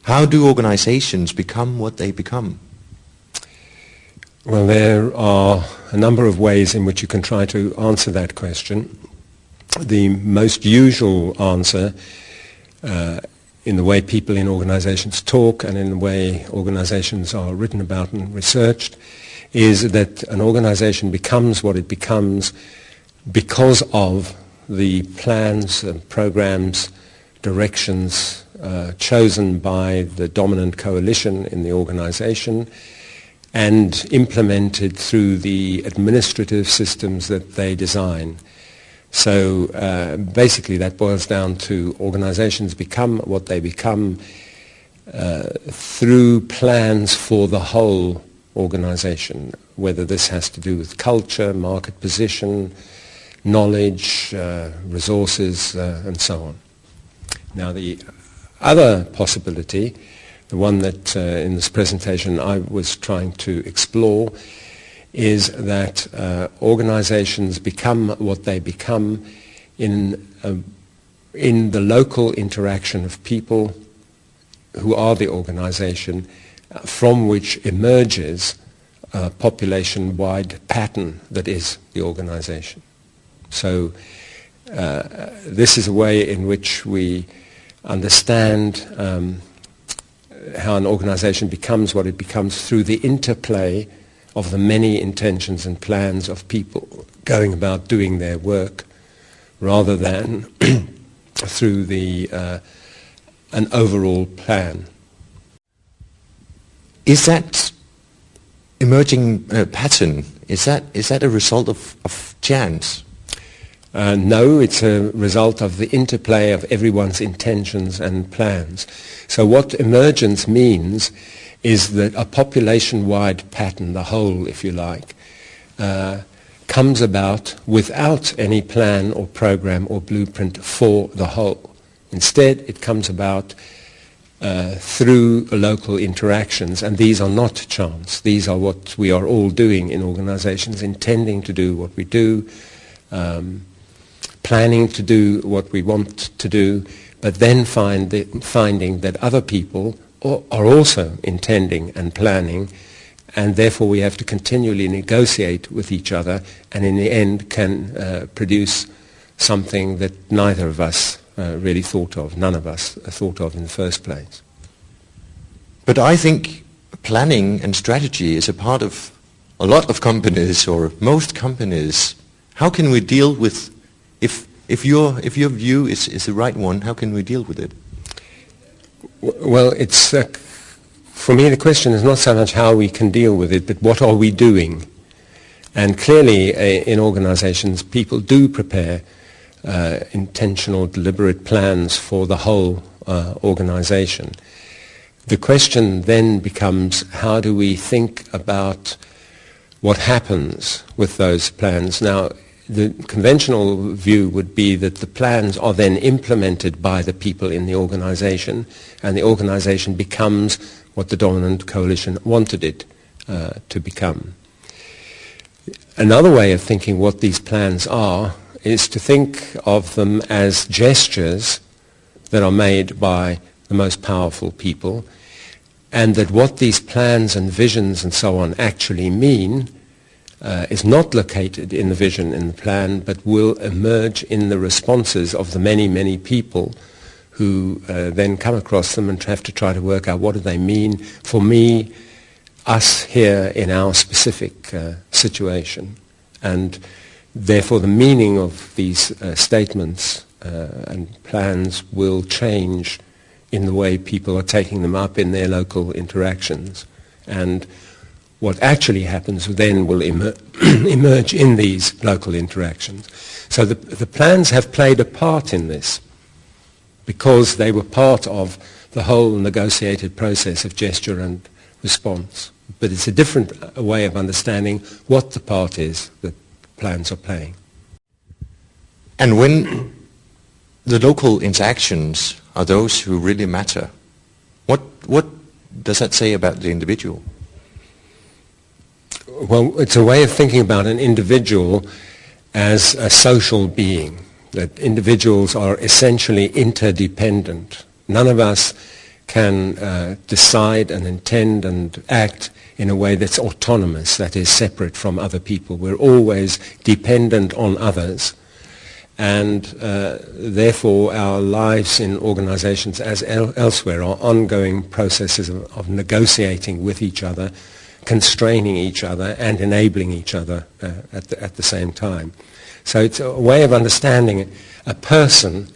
How do organizations become what they become? Well, there are a number of ways in which you can try to answer that question. The most usual answer, in the way people in organizations talk and in the way organizations are written about and researched, is that an organization becomes what it becomes because of the plans and programs, directions chosen by the dominant coalition in the organization and implemented through the administrative systems that they design. So basically that boils down to organizations become what they become through plans for the whole organization, whether this has to do with culture, market position, knowledge, resources, and so on. Now the other possibility, the one that in this presentation I was trying to explore, is that organizations become what they become in the local interaction of people who are the organization, from which emerges a population-wide pattern that is the organization. So this is a way in which we understand how an organization becomes what it becomes through the interplay of the many intentions and plans of people going about doing their work, rather than through an overall plan. Is that emerging pattern, is that a result of chance? No, it's a result of the interplay of everyone's intentions and plans. So what emergence means is that a population-wide pattern, the whole, if you like, comes about without any plan or program or blueprint for the whole. Instead, it comes about through local interactions, and these are not chance. These are what we are all doing in organizations, intending to do what we do, planning to do what we want to do, but then finding that other people are also intending and planning, and therefore we have to continually negotiate with each other, and in the end can produce something that neither of us really thought of, none of us thought of in the first place. But I think planning and strategy is a part of a lot of companies, or most companies. How can we deal with, if your view is the right one, how can we deal with it? Well, it's for me the question is not so much how we can deal with it, but what are we doing? And clearly in organizations people do prepare intentional, deliberate plans for the whole organization. The question then becomes, how do we think about what happens with those plans? Now, the conventional view would be that the plans are then implemented by the people in the organization, and the organization becomes what the dominant coalition wanted it to become. Another way of thinking what these plans are is to think of them as gestures that are made by the most powerful people, and that what these plans and visions and so on actually mean is not located in the vision, in the plan, but will emerge in the responses of the many, many people who then come across them and have to try to work out what do they mean for me, us here in our specific situation. And therefore the meaning of these statements and plans will change in the way people are taking them up in their local interactions. And what actually happens then will emerge in these local interactions. So the plans have played a part in this because they were part of the whole negotiated process of gesture and response. But it's a different way of understanding what the part is that plans are playing. And when the local interactions are those who really matter, what does that say about the individual? Well, it's a way of thinking about an individual as a social being, that individuals are essentially interdependent. None of us can decide and intend and act in a way that's autonomous, that is separate from other people. We're always dependent on others, and therefore our lives in organizations as elsewhere are ongoing processes of negotiating with each other, constraining each other and enabling each other at the same time. So it's a way of understanding a person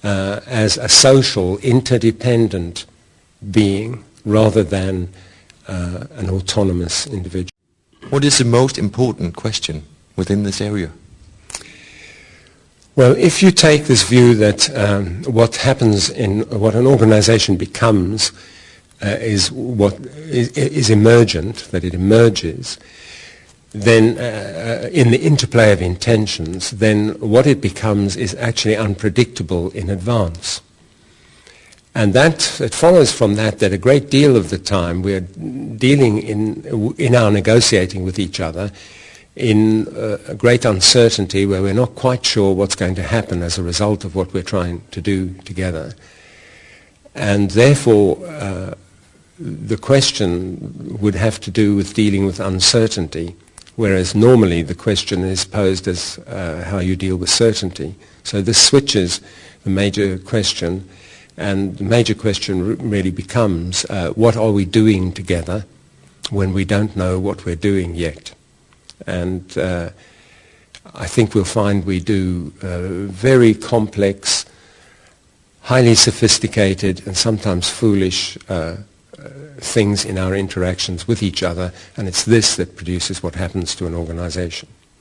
as a social, interdependent being rather than an autonomous individual. What is the most important question within this area? Well, if you take this view that what happens in what an organization becomes is what is emergent, that it emerges, then in the interplay of intentions, then what it becomes is actually unpredictable in advance. And that it follows from that a great deal of the time we are dealing in our negotiating with each other in a great uncertainty where we're not quite sure what's going to happen as a result of what we're trying to do together. And therefore, the question would have to do with dealing with uncertainty, whereas normally the question is posed as how you deal with certainty. So this switches the major question, and the major question really becomes what are we doing together when we don't know what we're doing yet? And I think we'll find we do very complex, highly sophisticated and sometimes foolish things in our interactions with each other, and it's this that produces what happens to an organization.